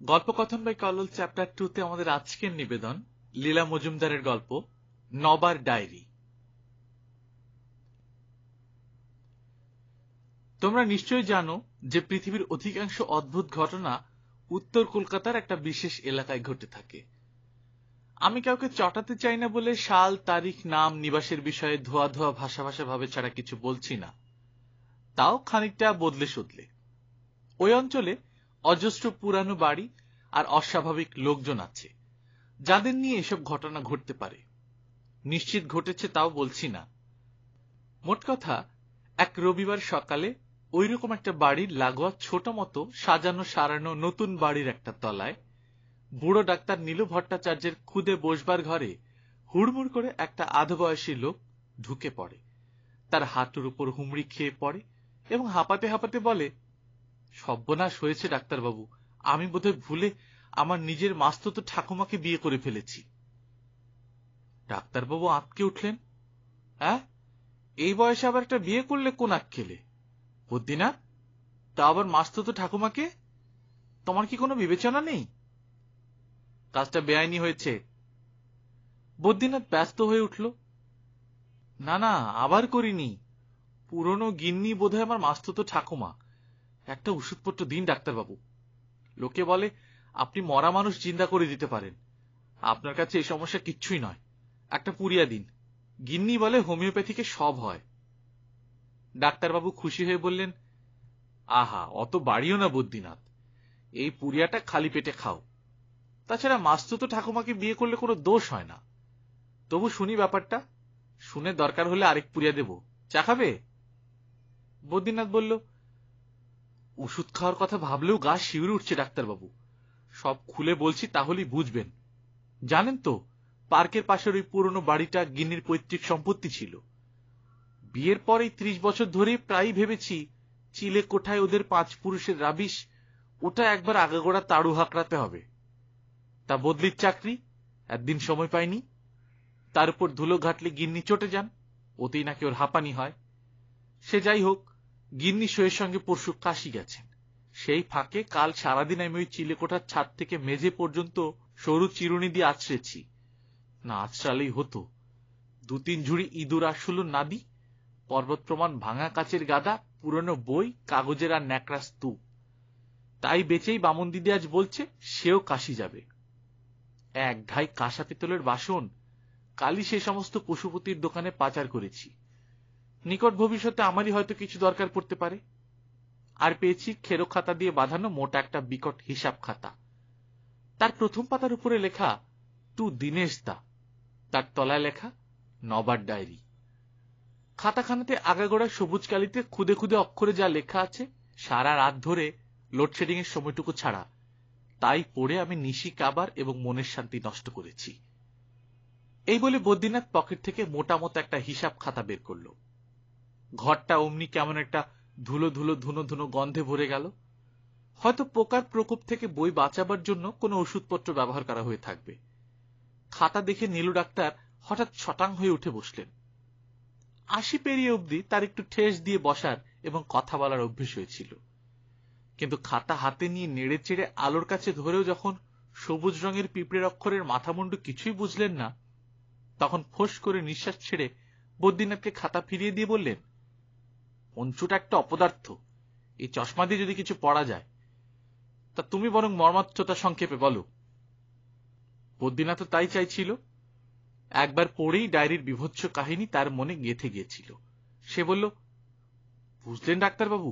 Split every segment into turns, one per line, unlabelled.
গল্পকথন by Kallol chapter 2 তে আমাদের আজকের নিবেদন লীলা মজুমদারের গল্প নবার ডায়েরি। তোমরা নিশ্চয়ই জানো যে পৃথিবীর অধিকাংশ অদ্ভুত ঘটনা উত্তর কলকাতার একটা বিশেষ এলাকায় ঘটে থাকে। আমি কাউকে চটাতে চাই না বলে সাল, তারিখ, নাম, নিবাসের বিষয়ে ধোয়া ধোয়া ভাষা ভাবে ছাড়া কিছু বলছি না। তাও খানিকটা বদলে সদলে। ওই অঞ্চলে অজস্র পুরানো বাড়ি আর অস্বাভাবিক লোকজন আছে, যাদের নিয়ে এসব ঘটনা ঘটতে পারে। নিশ্চিত ঘটেছে তাও বলছি না। মোট কথা, এক রবিবার সকালে ওইরকম একটা বাড়ির লাগোয়া ছোট মতো সাজানো সারানো নতুন বাড়ির একটা তলায় বুড়ো ডাক্তার নীলু ভট্টাচার্যের খুদে বসবার ঘরে হুড়মুড় করে একটা আধবয়সী লোক ঢুকে পড়ে। তার হাঁটুর উপর হুমড়ি খেয়ে পড়ে এবং হাঁপাতে হাঁপাতে বলে, সর্বনাশ হয়েছে ডাক্তারবাবু, আমি বোধহয় ভুলে আমার নিজের মাস্তুতো ঠাকুমাকে বিয়ে করে ফেলেছি। ডাক্তারবাবু আঁতকে উঠলেন। হ্যাঁ, এই বয়সে আবার একটা বিয়ে করলে কোন আক্কেলে? বুদ্ধিনাথ, তা আবার মাস্তুতো ঠাকুমাকে? তোমার কি কোনো বিবেচনা নেই? কাজটা বেআইনি হয়েছে। বুদ্ধিনাথ ব্যস্ত হয়ে উঠল। না না, আবার করিনি। পুরনো গিন্নি বোধহয় আমার মাস্তুতো ঠাকুমা। একটা ওষুধপত্র দিন ডাক্তারবাবু। লোকে বলে আপনি মরা মানুষ জিন্দা করে দিতে পারেন। আপনার কাছে এই সমস্যা কিচ্ছুই নয়। একটা পুরিয়া দিন। গিন্নি বলে হোমিওপ্যাথিকে সব হয়। ডাক্তারবাবু খুশি হয়ে বললেন, আহা, অত বাড়িও না বুদ্ধিনাথ, এই পুরিয়াটা খালি পেটে খাও। তাছাড়া মাস্তুতো ঠাকুমাকে বিয়ে করলে কোনো দোষ হয় না। তবু শুনি ব্যাপারটা, শুনে দরকার হলে আরেক পুরিয়া দেব। চা খাবে? বদ্রীনাথ বলল, ওষুধ খাওয়ার কথা ভাবলেও গা শিউরে উঠছে ডাক্তারবাবু। সব খুলে বলছি, তাহলেই বুঝবেন। জানেন তো, পার্কের পাশের ওই পুরনো বাড়িটা গিন্নির পৈতৃক সম্পত্তি ছিল। বিয়ের পরেই 30 বছর ধরে প্রায় ভেবেছি চিলে কোঠায় ওদের 5 পুরুষের রাবিশ, ওটা একবার আগাগোড়া তাড়ু হাঁকড়াতে হবে। তা বদলির চাকরি, একদিন সময় পাইনি। তার উপর ধুলো ঘাটলে গিন্নি চটে যান, ওতেই নাকি ওর হাঁপানি হয়। সে যাই হোক, গিন্নি সইয়ের সঙ্গে পরশু কাশি গেছেন। সেই ফাঁকে কাল সারাদিন আমি ওই চিলেকোঠার ছাদ থেকে মেঝে পর্যন্ত সরু চিরুনি দিয়ে আছড়েছি। না আছড়ালেই হতো। 2-3 ঝুড়ি ইঁদুর আসলো নাদি, পর্বত প্রমাণ ভাঙা কাচের গাদা, পুরনো বই, কাগজের আর ন্যাকড়া স্তূপ। তাই বেচেই বামন দিদি আজ বলছে সেও কাশি যাবে। এক ঢাই কাঁসা পিতলের বাসন কালই সে সমস্ত পশুপতির দোকানে পাচার করেছি। নিকট ভবিষ্যতে আমারই হয়তো কিছু দরকার পড়তে পারে। আর পেয়েছি খেরো খাতা দিয়ে বাঁধানো মোটা একটা বিকট হিসাব খাতা। তার প্রথম পাতার উপরে লেখা টু দীনেশ দা, তার তলায় লেখা নবার ডায়েরি। খাতাখানাতে আগাগোড়া সবুজ কালিতে খুদে খুদে অক্ষরে যা লেখা আছে, সারা রাত ধরে লোডশেডিং এর সময়টুকু ছাড়া তাই পড়ে আমি নিশি কাবার এবং মনের শান্তি নষ্ট করেছি। এই বলে বদ্রীনাথ পকেট থেকে মোটা মতো একটা হিসাব খাতা বের করল। ঘরটা অমনি কেমন একটা ধুলো ধুলো ধুনো ধুনো গন্ধে ভরে গেল। হয়তো পোকার প্রকোপ থেকে বই বাঁচাবার জন্য কোনো ওষুধপত্র ব্যবহার করা হয়ে থাকবে। খাতা দেখে নীলু ডাক্তার হঠাৎ ছটাং হয়ে উঠে বসলেন। 80 পেরিয়ে অবধি তার একটু ঠেস দিয়ে বসার এবং কথা বলার অভ্যেস হয়েছিল, কিন্তু খাতা হাতে নিয়ে নেড়ে চেড়ে আলোর কাছে ধরেও যখন সবুজ রঙের পিঁপড়ের অক্ষরের মাথামুন্ডু কিছুই বুঝলেন না, তখন ফোঁস করে নিঃশ্বাস ছেড়ে বদ্রীনাথকে খাতা ফিরিয়ে দিয়ে বললেন, পঞ্চুটা একটা অপদার্থ, এই চশমা দিয়ে যদি কিছু পড়া যায়। তা তুমি বরং মর্মার্থটা সংক্ষেপে বলো। বদ্রীনাথ তাই চাইছিল। একবার পড়েই ডায়েরির বিভৎস কাহিনী তার মনে গেঁথে গিয়েছিল। সে বলল, বুঝলেন ডাক্তারবাবু,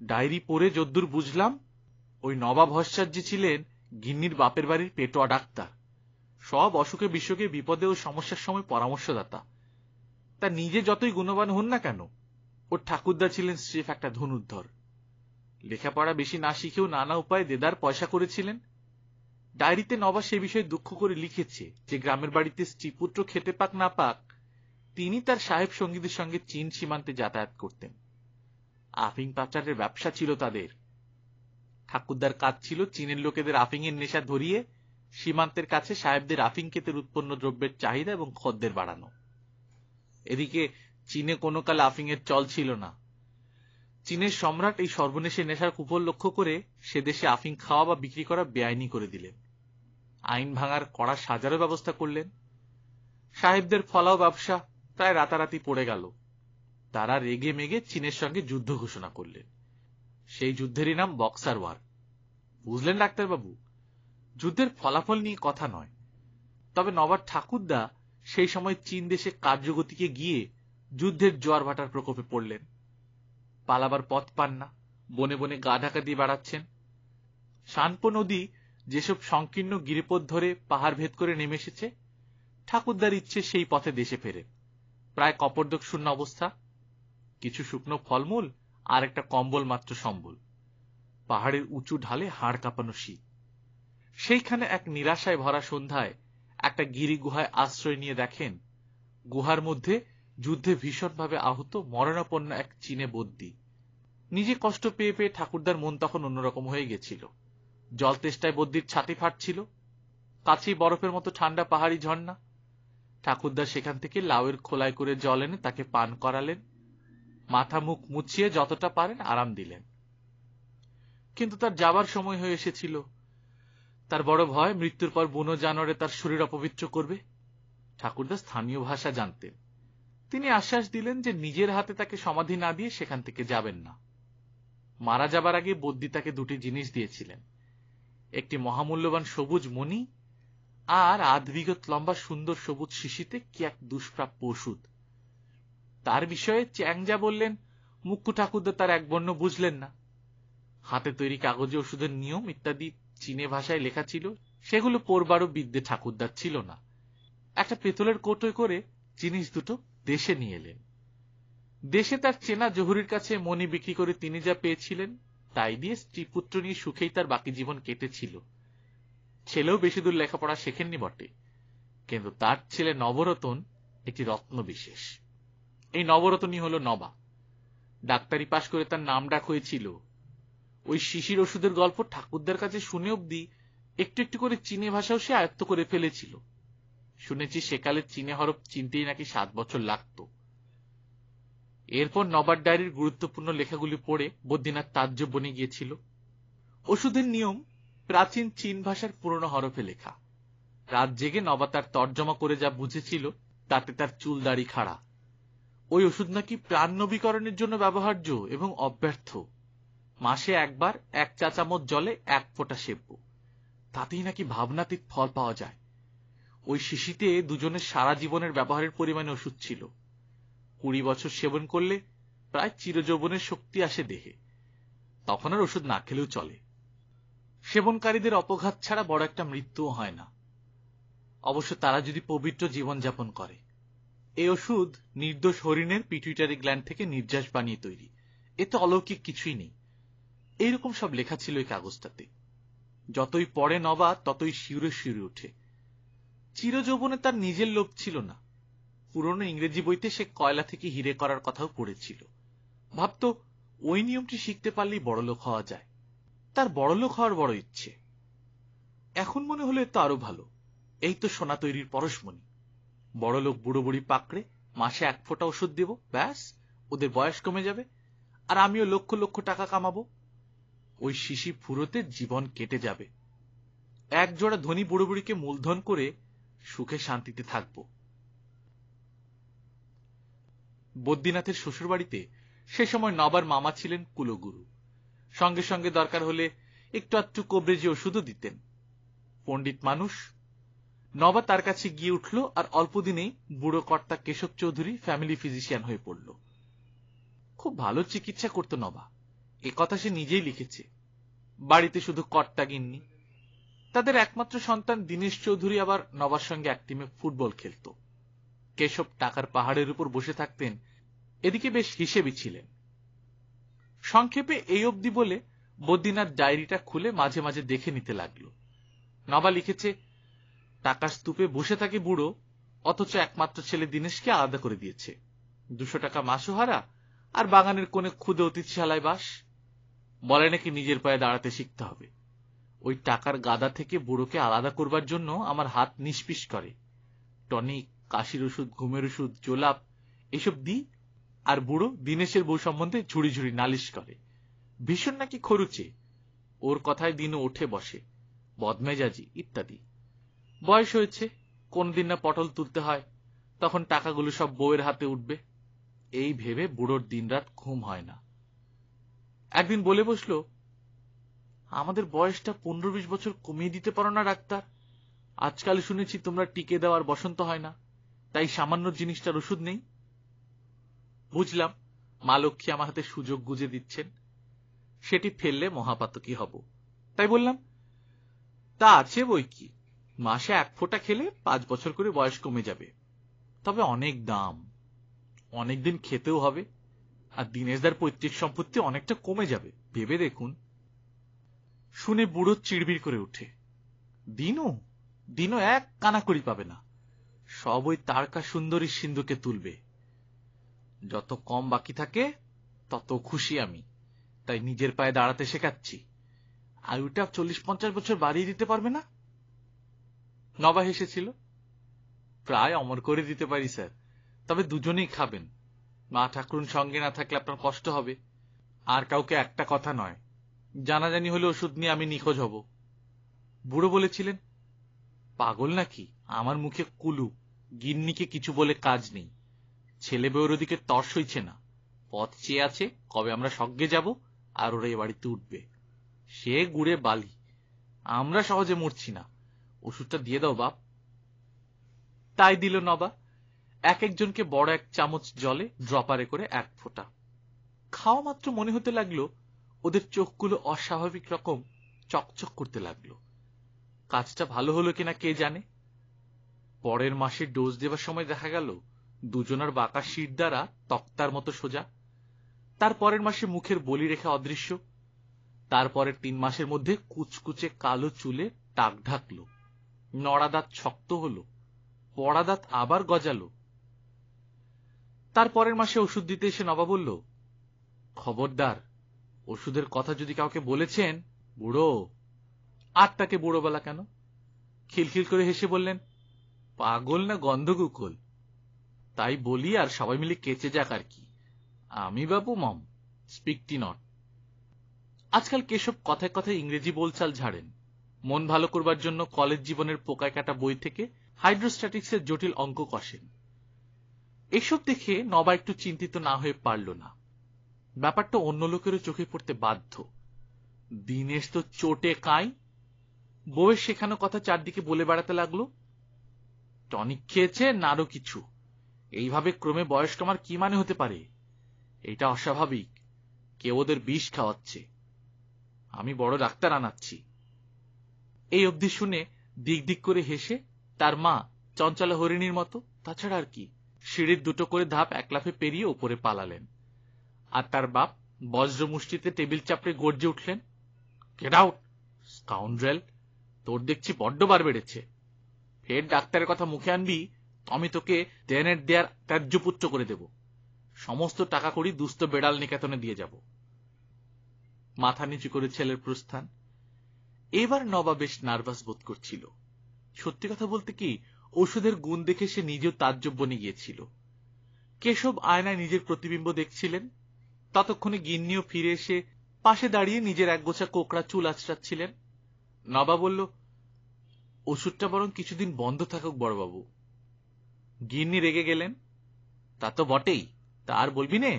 ডায়েরি পড়ে যদ্দূর বুঝলাম, ওই নবাব ভট্টাচার্য ছিলেন গিন্নির বাপের বাড়ির পেটোয়া ডাক্তার। সব অসুখে বিসুখে বিপদে ও সমস্যার সময় পরামর্শদাতা। তা নিজে যতই গুণবান হন না কেন, ওর ঠাকুরদা ছিলেন স্রেফ একটা ধনুর্ধর। লেখাপড়া বেশি না শিখেও নানা উপায়ে দেদার পয়সা করেছিলেন। ডায়েরিতে নবাব সে বিষয়ে দুঃখ করে লিখেছে যে গ্রামের বাড়িতে স্ত্রীপুত্র খেতে পাক না পাক, তিনি তার সাহেব সঙ্গীদের সঙ্গে চীন সীমান্তে যাতায়াত করতেন। আফিং পাচারের ব্যবসা ছিল তাদের। ঠাকুরদার কাজ ছিল চীনের লোকেদের আফিং এর নেশা ধরিয়ে সীমান্তের কাছে সাহেবদের আফিং ক্ষেতের উৎপন্ন দ্রব্যের চাহিদা এবং খদ্দের বাড়ানো। এদিকে চীনে কোনো কালে আফিং এর চল ছিল না। চীনের সম্রাট এই সর্বনেশে নেশার কুফল লক্ষ্য করে সে দেশে আফিং খাওয়া বা বিক্রি করা বেআইনি করে দিলেন। আইন ভাঙার কড়া সাজারও ব্যবস্থা করলেন। সাহেবদের ফলাও ব্যবসা প্রায় রাতারাতি পড়ে গেল। তারা রেগে মেগে চীনের সঙ্গে যুদ্ধ ঘোষণা করলেন। সেই যুদ্ধেরই নাম বক্সার ওয়ার। বুঝলেন ডাক্তারবাবু, যুদ্ধের ফলাফল নিয়ে কথা নয়। তবে নবাব ঠাকুরদা সেই সময় চীন দেশে কার্যগতিকে গিয়ে যুদ্ধের জোয়ার ভাটার প্রকোপে পড়লেন। পালাবার পথ পান না, বনে বনে গা ঢাকা দিয়ে বেড়াচ্ছেন। শানপো নদী যেসব সংকীর্ণ গিরিপথ ধরে পাহাড় ভেদ করে নেমে এসেছে, ঠাকুরদার ইচ্ছে সেই পথে দেশে ফেরে। প্রায় কপর্দক শূন্য অবস্থা, কিছু শুকনো ফলমূল আর একটা কম্বল মাত্র সম্বল। পাহাড়ের উঁচু ঢালে হাড় কাঁপানো শীত। সেইখানে এক নিরাশায় ভরা সন্ধ্যায় একটা গিরি গুহায় আশ্রয় নিয়ে দেখেন, গুহার মধ্যে যুদ্ধে ভীষণভাবে আহত মরণাপন্ন এক চীনে বদ্যি। নিজে কষ্ট পেয়ে পেয়ে ঠাকুরদার মন তখন অন্যরকম হয়ে গেছিল। জল তেষ্টায় বদ্যির ছাতি ফাটছিল। কাছেই বরফের মতো ঠান্ডা পাহাড়ি ঝর্ণা। ঠাকুরদা সেখান থেকে লাউয়ের খোলায় করে জল এনে তাকে পান করালেন। মাথা মুখ মুছিয়ে যতটা পারেন আরাম দিলেন। কিন্তু তার যাবার সময় হয়ে এসেছিল। তার বড় ভয়, মৃত্যুর পর বুনো জানোয়ারে তার শরীর অপবিত্র করবে। ঠাকুরদা স্থানীয় ভাষা জানতেন। তিনি আশ্বাস দিলেন যে নিজের হাতে তাকে সমাধি না দিয়ে সেখান থেকে যাবেন না। মারা যাবার আগে বদ্যি তাকে দুটি জিনিস দিয়েছিলেন, একটি মহামূল্যবান সবুজ মণি আর আধ বিঘত লম্বা সুন্দর সবুজ শিশিতে কি এক দুষ্প্রাপ্য ওষুধ। তার বিষয়ে চ্যাং যা বললেন, মুখ্য ঠাকুরদা তার এক বর্ণ বুঝলেন না। হাতে তৈরি কাগজে ওষুধের নিয়ম ইত্যাদি চীনে ভাষায় লেখা ছিল, সেগুলো পড়বারও বিদ্যে ঠাকুরদার ছিল না। একটা পেতলের কৌটোয় করে জিনিস দুটো দেশে নিয়ে এলেন। দেশে তার চেনা জহুরির কাছে মণি বিক্রি করে তিনি যা পেয়েছিলেন তাই দিয়ে স্ত্রী পুত্র নিয়ে সুখেই তার বাকি জীবন কেটেছিল। ছেলেও বেশি দূর লেখাপড়া শেখেননি বটে, কিন্তু তার ছেলে নবরতন একটি রত্ন বিশেষ। এই নবরতনই হল নবা। ডাক্তারি পাশ করে তার নাম ডাক হয়েছিল। ওই শিশির ওষুধের গল্প ঠাকুরদার কাছে শুনে অবধি একটু একটু করে চীনে ভাষাও সে আয়ত্ত করে ফেলেছিল। শুনেছি সেকালে চীনে হরফ চিনতেই নাকি 7 বছর লাগত। এরপর নবার ডায়েরির গুরুত্বপূর্ণ লেখাগুলি পড়ে বদ্রীনাথ তাজ্জব বনে গিয়েছিল। ওষুধের নিয়ম প্রাচীন চীন ভাষার পুরনো হরফে লেখা। রাত জেগে নবা তার তর্জমা করে যা বুঝেছিল তাতে তার চুল দাড়ি খাড়া। ওই ওষুধ নাকি প্রাণ নবীকরণের জন্য ব্যবহার্য এবং অব্যর্থ। মাসে একবার 1 চা চামচ জলে 1 ফোঁটা সেব্য, তাতেই নাকি ভাবনাতীত ফল পাওয়া যায়। ওই শিশিতে দুজনের সারা জীবনের ব্যবহারের পরিমাণে ওষুধ ছিল। 20 বছর সেবন করলে প্রায় চিরযৌবনের শক্তি আসে দেহে। তখন আর ওষুধ না খেলেও চলে। সেবনকারীদের অপঘাত ছাড়া বড় একটা মৃত্যুও হয় না, অবশ্য তারা যদি পবিত্র জীবনযাপন করে। এই ওষুধ নির্দোষ হরিণের পিটুইটারি গ্ল্যান্ড থেকে নির্যাস বানিয়ে তৈরি। এতে অলৌকিক কিছুই নেই। এইরকম সব লেখা ছিল এই কাগজটাতে। যতই পড়ে নবা ততই শিউরে শিউরে ওঠে। চিরযৌবনে তার নিজের লোভ ছিল না। পুরনো ইংরেজি বইতে সে কয়লা থেকে হিরে করার কথাও পড়েছিল। ভাবত ওই নিয়মটি শিখতে পারলেই বড়লোক হওয়া যায়। তার বড়লোক হওয়ার বড় ইচ্ছে। এখন মনে হলো তো আরো ভালো। এই তো সোনা তৈরির পরশমণি। বড়লোক বুড়ো বুড়ি পাকড়ে মাসে 1 ফোঁটা ওষুধ দেব, ব্যাস ওদের বয়স কমে যাবে, আর আমিও লক্ষ লক্ষ টাকা কামাবো। ওই শিশি ফুরোতে জীবন কেটে যাবে। এক জোড়া ধনী বুড়ো বুড়িকে মূলধন করে সুখে শান্তিতে থাকব। বদ্রীনাথের শ্বশুরবাড়িতে সে সময় নবার মামা ছিলেন কুলগুরু। সঙ্গে সঙ্গে দরকার হলে একটু আধটু কবরেজি ওষুধও দিতেন। পণ্ডিত মানুষ। নবা তার কাছে গিয়ে উঠল, আর অল্পদিনেই বুড়ো কর্তা কেশব চৌধুরী ফ্যামিলি ফিজিশিয়ান হয়ে পড়ল। খুব ভালো চিকিৎসা করত নবা, কথা সে নিজেই লিখেছে। বাড়িতে শুধু কর্তা গিন্নি। তাদের একমাত্র সন্তান দীনেশ চৌধুরী আবার নবার সঙ্গে এক টিমে ফুটবল খেলত। কেশব টাকার পাহাড়ের উপর বসে থাকতেন, এদিকে বেশ হিসেবি ছিলেন। সংক্ষেপে এই অবধি বলে বদ্রীনাথ ডায়েরিটা খুলে মাঝে মাঝে দেখে নিতে লাগলো। নবা লিখেছে, টাকার স্তূপে বসে থাকে বুড়ো, অথচ একমাত্র ছেলে দীনেশকে আলাদা করে দিয়েছে। 200 টাকা মাসোহারা, আর বাগানের কোণে ক্ষুদে অতিথিশালায় বাস। বলে নাকি নিজের পায়ে দাঁড়াতে শিখতে হবে। ওই টাকার গাদা থেকে বুড়োকে আলাদা করবার জন্য আমার হাত নিষ্পিস করে। টনিক, কাশির ওষুধ, ঘুমের ওষুধ, জোলাপ এসব দিই, আর বুড়ো দীনেশের বউ সম্বন্ধে ঝুড়ি ঝুড়ি নালিশ করে, ভীষণ নাকি খরুচে, ওর কথায় দিনও ওঠে বসে, বদমেজাজি ইত্যাদি। বয়স হয়েছে, কোনদিন না পটল তুলতে হয়, তখন টাকাগুলো সব বউয়ের হাতে উঠবে, এই ভেবে বুড়োর দিনরাত ঘুম হয় না। একদিন বলে বসলো, আমাদের বয়সটা 15-20 বছর কমিয়ে দিতে পারো না ডাক্তার? আজকাল শুনেছি তোমরা টিকে দেওয়ার বসন্ত হয় না, তাই সামান্য জিনিসটার ওষুধ নেই। বুঝলাম মা লক্ষ্মী আমার হাতে সুযোগ গুজে দিচ্ছেন, সেটি ফেললে মহাপাতকী হব। তাই বললাম, তা আছে বই কি, মাসে 1 ফোঁটা খেলে 5 বছর করে বয়স কমে যাবে, তবে অনেক দাম, অনেকদিন খেতেও হবে, আর দীনেশদার পৈতৃক সম্পত্তি অনেকটা কমে যাবে, ভেবে দেখুন। শুনে বুড়ো চিড়বিড় করে উঠে, দিনও এক কানাকড়ি পাবে না, সব ওই তারকা সুন্দরী সিন্ধুকে তুলবে। যত কম বাকি থাকে তত খুশি আমি, তাই নিজের পায়ে দাঁড়াতে শেখাচ্ছি। আয়ুটা 40-50 বছর বাড়িয়ে দিতে পারবে না? নবা হেসেছিল, প্রায় অমর করে দিতে পারি স্যার, তবে দুজনেই খাবেন, মা ঠাকুরুন সঙ্গে না থাকলে আপনার কষ্ট হবে। আর কাউকে একটা কথা নয়, জানাজানি হলে ওষুধ নিয়ে আমি নিখোঁজ হব। বুড়ো বলেছিলেন, পাগল নাকি, আমার মুখে কুলু, গিন্নিকে কিছু বলে কাজ নেই, ছেলে বউয়ের ওদিকে তর সইছে না, পথ চেয়ে আছে কবে আমরা স্বর্গে যাব আর ওরা এ বাড়িতে উঠবে, সে গুড়ে বালি, আমরা সহজে মরছি না, ওষুধটা দিয়ে দাও বাপ। তাই দিল নবা, এক একজনকে বড় 1 চামচ জলে ড্রপারে করে 1 ফোঁটা। খাওয়া মাত্র মনে হতে লাগলো ওদের চোখগুলো অস্বাভাবিক রকম চকচক করতে লাগলো। কাজটা ভালো হলো কিনা কে জানে। পরের মাসে ডোজ দেবার সময় দেখা গেল দুজনার বাঁকা শির দ্বারা তক্তার মতো সোজা। তার পরের মাসে মুখের বলি রেখা অদৃশ্য। তারপরের 3 মাসের মধ্যে কুচকুচে কালো চুলে টাক ঢাকলো, নড়া দাঁত শক্ত হলো, পড়া দাঁত আবার গজালো। তারপরের মাসে ওষুধ দিতে এসে নবা বলল, খবরদার, ওষুধের কথা যদি কাউকে বলেছেন বুড়ো। আর তাকে বুড়ো বলা কেন? খিলখিল করে হেসে বললেন, পাগল না গন্ধকুকল, তাই বলি আর সবাই মিলে কেচে যাক আর কি, আমি বাবু মম, স্পিকটি নট। আজকাল কেশব কথায় কথায় ইংরেজি বলচাল ঝাড়েন, মন ভালো করবার জন্য কলেজ জীবনের পোকায় কাটা বই থেকে হাইড্রোস্ট্যাটিক্সের জটিল অঙ্ক কষেন। এসব দেখে নবা একটু চিন্তিত না হয়ে পারল না। ব্যাপারটা অন্য লোকেরও চোখে পড়তে বাধ্য। দীনেশ তো চোটে কাঁই, বউয়ের শেখানো কথা চারদিকে বলে বেড়াতে লাগলো, টনিক খেয়েছে না আরো কিছু, এইভাবে ক্রমে বয়স কমার কি মানে হতে পারে? এটা অস্বাভাবিক, কেউ ওদের বিষ খাওয়াচ্ছে, আমি বড় ডাক্তার আনাচ্ছি। এই অবধি শুনে দিক দিক করে হেসে তার মা চঞ্চলা হরিণীর মতো, তাছাড়া আর কি, সিঁড়ির 2টো করে ধাপ 1 লাফে পেরিয়ে ওপরে পালালেন। আর তার বাপ বজ্র মুষ্টিতে টেবিল চাপড়ে গর্জে উঠলেন, গেট আউট স্কাউন্ড্রেল, তোর দেখছি বড্ড বার বেড়েছে, ফের ডাক্তারের কথা মুখে আনবি, আমি তোকে দেনের দেয়ার ত্যায্যপুত্র করে দেব, সমস্ত টাকা কড়ি দুস্থ বেড়াল নিকেতনে দিয়ে যাব। মাথা নিচু করে ছেলের প্রস্থান। এবার নবা বেশ নার্ভাস বোধ করছিল। সত্যি কথা বলতে কি, ওষুধের গুণ দেখে সে নিজেও তাজ্জব বনে গিয়েছিল। কেশব আয়নায় নিজের প্রতিবিম্ব দেখছিলেন, ততক্ষণে গিন্নিও ফিরে এসে পাশে দাঁড়িয়ে নিজের একগোছা কোকড়া চুল আঁচড়াচ্ছিলেন। নবা বলল, ওষুধটা বরং কিছুদিন বন্ধ থাকুক বড়বাবু। গিন্নি রেগে গেলেন, তা তো বটেই, তার বলবি নে,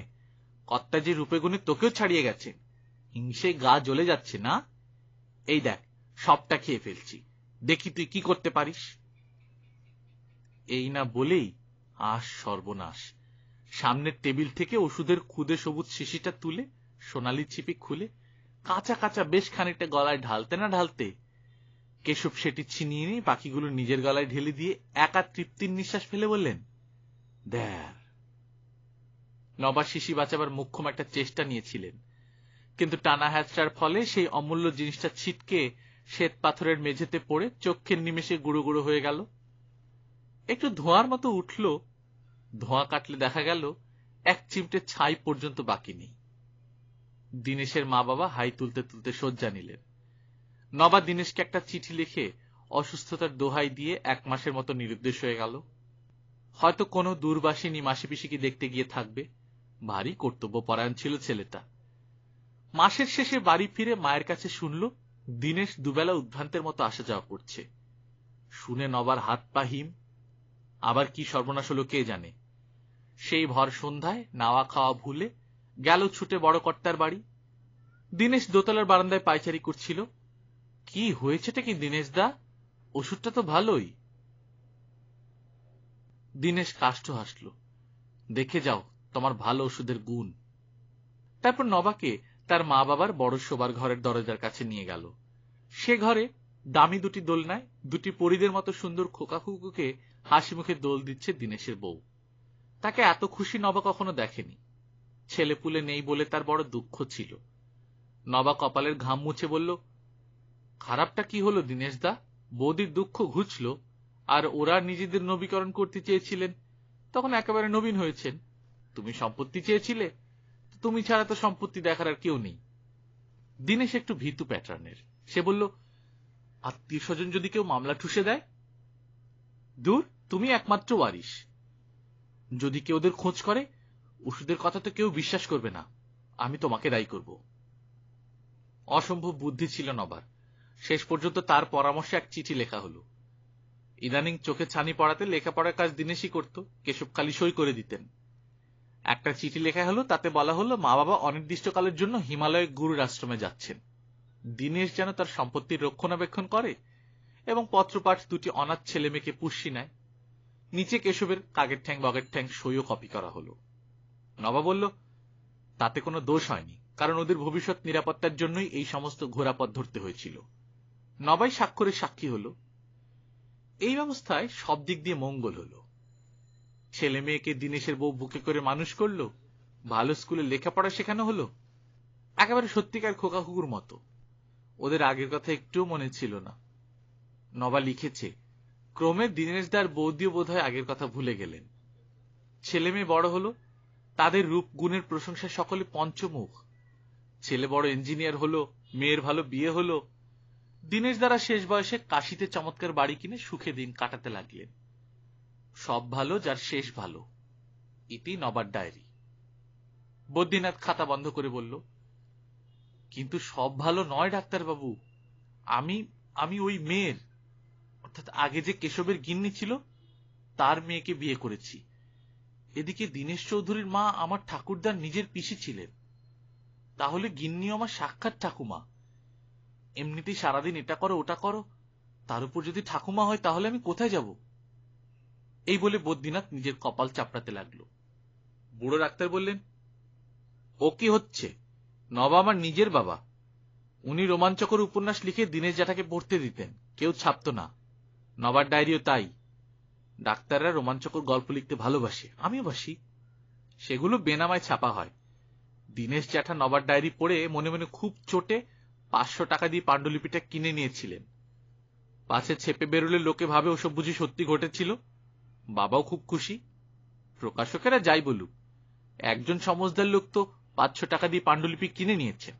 কর্তা যে রূপে গুণে তোকেও ছাড়িয়ে গেছে, হিংসে গা জ্বলে যাচ্ছে না? এই দেখ, সবটা খেয়ে ফেলছি, দেখি তুই কি করতে পারিস। এই না বলেই সর্বনাশ, সামনের টেবিল থেকে ওষুধের খুদে সবুজ শিশিটা তুলে সোনালি ছিপি খুলে কাঁচা কাঁচা বেশ খানিকটা গলায় ঢালতে না ঢালতে কেশব সেটি ছিনিয়ে নিয়ে বাকিগুলো নিজের গলায় ঢেলে দিয়ে একা তৃপ্তির নিঃশ্বাস ফেলে বললেন, দেখ। নবা শিশি বাঁচাবার মোক্ষম একটা চেষ্টা নিয়েছিলেন, কিন্তু টানা হ্যাচড়ার ফলে সেই অমূল্য জিনিসটা ছিটকে শ্বেত পাথরের মেঝেতে পড়ে চক্ষের নিমেষে গুঁড়ো গুঁড়ো হয়ে গেল। একটু ধোঁয়ার মতো উঠল, ধোঁয়া কাটলে দেখা গেল 1 চিমটে ছাই পর্যন্ত বাকি নেই। দীনেশের মা বাবা হাই তুলতে তুলতে শয্যা নিলেন। নবা দীনেশকে একটা চিঠি লিখে অসুস্থতার দোহাই দিয়ে 1 মাসের মতো নিরুদ্দেশ হয়ে গেল। হয়তো কোনো দূরবাসিনী মাসি পিসিকে দেখতে গিয়ে থাকবে, ভারী কর্তব্যপরায়ণ ছিল ছেলেটা। মাসের শেষে বাড়ি ফিরে মায়ের কাছে শুনল দিনেশ দুবেলা উদ্ভ্রান্তের মতো আসা যাওয়া করছে। শুনে নবার হাত পা হিম। আবার কি সর্বনাশ হলো কে জানে। সেই ভর সন্ধ্যায় নাওয়া খাওয়া ভুলে গেল ছুটে বড় কর্তার বাড়ি। দিনেশ দোতলার বারান্দায় পায়চারি করছিল। কি হয়েছেটা কি দিনেশ দা? ওষুধটা তো ভালোই। দিনেশ কাষ্ঠ হাসল। দেখে যাও তোমার ভালো ওষুধের গুণ। তারপর নবাকে তার মা বাবার বড় শোবার ঘরের দরজার কাছে নিয়ে গেল। সে ঘরে দামি দুটি দোলনায় দুটি পরীদের মতো সুন্দর খোকাখুকুকে হাসি মুখে দোল দিচ্ছে দিনেশের বউ। তাকে এত খুশি নবা কখনো দেখেনি। ছেলেপুলে নেই বলে তার বড় দুঃখ ছিল। নবা কপালের ঘাম মুছে বলল, খারাপটা কি হলো দিনেশ দা? বৌদির দুঃখ ঘুচল, আর ওরা নিজেদের নবীকরণ করতে চেয়েছিলেন, তখন একেবারে নবীন হয়েছেন। তুমি সম্পত্তি চেয়েছিলে, তুমি ছাড়া তো সম্পত্তি দেখার আর কেউ নেই। দিনেশ একটু ভীতু প্যাটার্নের। সে বলল, আত্মীয় স্বজন যদি কেউ মামলা ঠুসে দেয়? দূর, তুমি একমাত্র ওয়ারিশ। যদি কেউ ওদের খোঁজ করে, ওষুধের কথা তো কেউ বিশ্বাস করবে না। আমি তোমাকে দায়ী করব। অসম্ভব বুদ্ধি ছিল নবার। শেষ পর্যন্ত তার পরামর্শে এক চিঠি লেখা হলো। ইদানিং চোখে ছানি পড়াতে লেখাপড়ার কাজ দিনেশই করত, কেশব খালি সই করে দিতেন। একটা চিঠি লেখা হলো, তাতে বলা হলো মা বাবা অনির্দিষ্টকালের জন্য হিমালয় গুরুর আশ্রমে যাচ্ছেন। দিনেশ যেন তার সম্পত্তির রক্ষণাবেক্ষণ করে এবং পত্রপাঠ দুটি অনাথ ছেলে মেয়েকে পুষ্যি নেয়। নিচে কেশবের কাগের ঠ্যাং বগের ঠ্যাং সইও কপি করা হলো। নবা বলল, তাতে কোনো দোষ হয়নি, কারণ ওদের ভবিষ্যৎ নিরাপত্তার জন্যই এই সমস্ত ঘোরাপথ ধরতে হয়েছিল। নবাই স্বাক্ষরে সাক্ষী হলো। এই ব্যবস্থায় সব দিক দিয়ে মঙ্গল হলো। ছেলে মেয়েকে দিনেশের বউ বুকে করে মানুষ করলো, ভালো স্কুলে লেখাপড়া শেখানো হলো, একেবারে সত্যিকার খোকাকুকুর মতো। ওদের আগের কথা একটুও মনে ছিল না। নবা লিখেছে, ক্রমে দিনেশদার বৌদিও বোধহয় আগের কথা ভুলে গেলেন। ছেলে মেয়ে বড় হলো, তাদের রূপ গুণের প্রশংসায় সকলে পঞ্চমুখ। ছেলে বড় ইঞ্জিনিয়ার হলো, মেয়ের ভালো বিয়ে হলো। দিনেশ দ্বারা শেষ বয়সে কাশিতে চমৎকার বাড়ি কিনে সুখে দিন কাটাতে লাগলেন। সব ভালো যার শেষ ভালো। ইতি নবার ডায়েরি। বদ্রীনাথ খাতা বন্ধ করে বলল, কিন্তু সব ভালো নয় ডাক্তারবাবু। আমি ওই মেয়ের, অর্থাৎ আগে যে কেশবের গিন্নি ছিল, তার মেয়েকে বিয়ে করেছি। এদিকে দীনেশ চৌধুরীর মা আমার ঠাকুরদার নিজের পিসি ছিলেন। তাহলে গিন্নি আমার সাক্ষাৎ ঠাকুমা। এমনিতেই সারাদিন এটা করো ওটা করো, তার উপর যদি ঠাকুমা হয় তাহলে আমি কোথায় যাব? এই বলে বদ্রীনাথ নিজের কপাল চাপড়াতে লাগলো। বুড়ো ডাক্তার বললেন, ও কি হচ্ছে? নবা আমার নিজের বাবা। উনি রোমাঞ্চকর উপন্যাস লিখে দীনেশ জ্যাঠাকে পড়তে দিতেন, কেউ ছাপত না। নবার ডায়েরিও তাই। ডাক্তাররা রোমাঞ্চকর গল্প লিখতে ভালোবাসে, আমিও বাসি। সেগুলো বেনামায় ছাপা হয়। দীনেশ জ্যাঠা নবার ডায়েরি পড়ে মনে মনে খুব চোটে 500 টাকা দিয়ে পাণ্ডুলিপিটা কিনে নিয়েছিলেন। পাছে ছেপে বেরোলে লোকে ভাবে ওসব বুঝি সত্যি ঘটেছিল। বাবাও খুব খুশি। প্রকাশকেরা যাই বলুক, একজন সমজদার লোক তো 500 টাকা দিয়ে পাণ্ডুলিপি কিনে নিয়েছেন।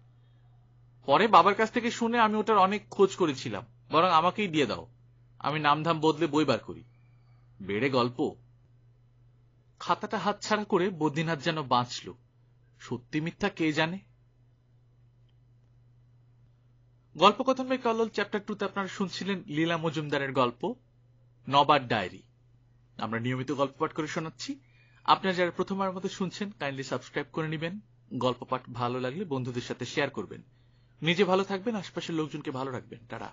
পরে বাবার কাছ থেকে শুনে আমি ওটার অনেক খোঁজ করেছিলাম, বরং আমাকেই দিয়ে দাও, আমি নামধাম বদলে বই বার করি। বেড়ে গল্প। খাতাটা হাতছাড়া করে বদ্রীনাথ যেন বাঁচল। সত্যি মিথ্যা কে জানে। গল্পকথন বাই কল্লোল চ্যাপ্টার 2তে আপনারা শুনছিলেন লীলা মজুমদারের গল্প নবার ডায়েরি। আমরা নিয়মিত গল্প পাঠ করে শোনাচ্ছি। আপনারা যারা প্রথমবার মতো শুনছেন, কাইন্ডলি সাবস্ক্রাইব করে নেবেন। গল্প পাঠ ভালো লাগলে বন্ধুদের সাথে শেয়ার করবেন। নিজে ভালো থাকবেন, আশপাশের লোকজনকে ভালো রাখবেন। টাটা।